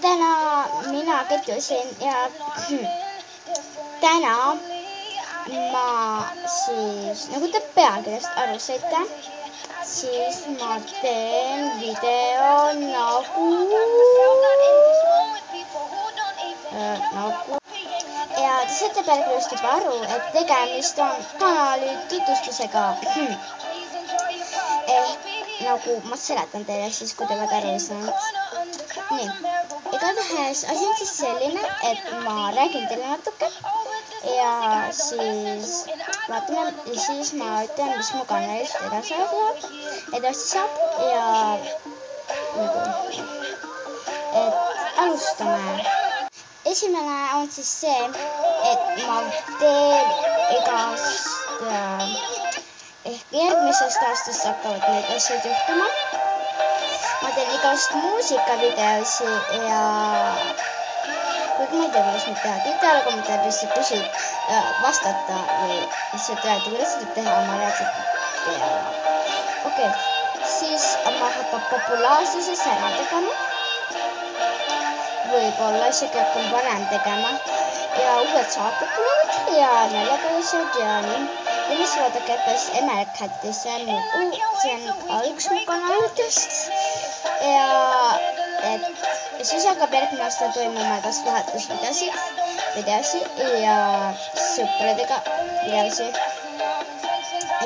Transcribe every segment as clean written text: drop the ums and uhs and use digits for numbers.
täna mina kettusin ja täna ma siis, nagu te pealkirjast aru saite, siis ma teen video nagu ja te saate pealkirjast juba aru, et tegemist on kanali tutvustusega. Nagu ma seletan teile siis, kui te olete aru ei saanud. Nii, igatahes asi on siis selline, et ma räägin teile natuke ja siis vaatame ja siis ma ütlen, mis mu kanalist edasi saab ja nagu, et alustame. Esimene on siis see, et ma teen igast ehk järgmisest aastast hakkavad need asjad juhtuma. Ma teen igast muusikavideosi ja kuigi ma ei tea, kuidas nüüd teha. Kõik alla kommentaari lihtsalt küsid vastata või lihtsalt räägida, kuidas seda teha oma reaalselt teha. Okei, siis ma hakkab populaarsuse ära tegema. Võib-olla isegi hakkan varem tegema ja uued saated tulevad ja naljapäevased ja nii. Ja mis vaadake eppes Emerkättis, see on ka üks mu kanalitest. Ja siis hakkab järgmine aasta toimuma kas vahetusvideosi ja sõpradega videosi.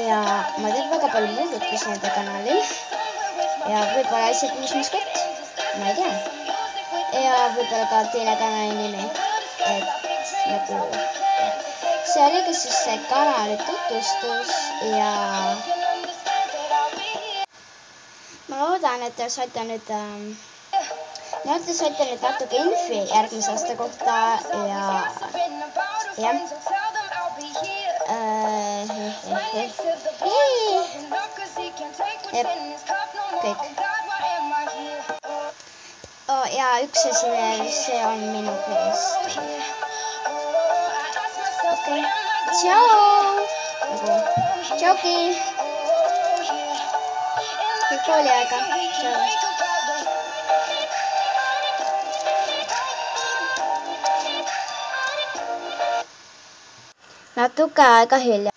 Ja ma teen väga palju muudatusi nende kanalil ja võib-olla isegi uus maskott, ma ei tea. Ja võib-olla ka teine kanali nimi, et nagu see oligi siis see kanali tutvustus ja ma loodan, et te saite nüüd natuke infi järgmise aasta kohta ja jah. Kõik. Ja üks asi veel, see on minu kõrist. Okei, tšau! Tšauki! Kõik kooliaega. Tšau! Natuke aega hiljem.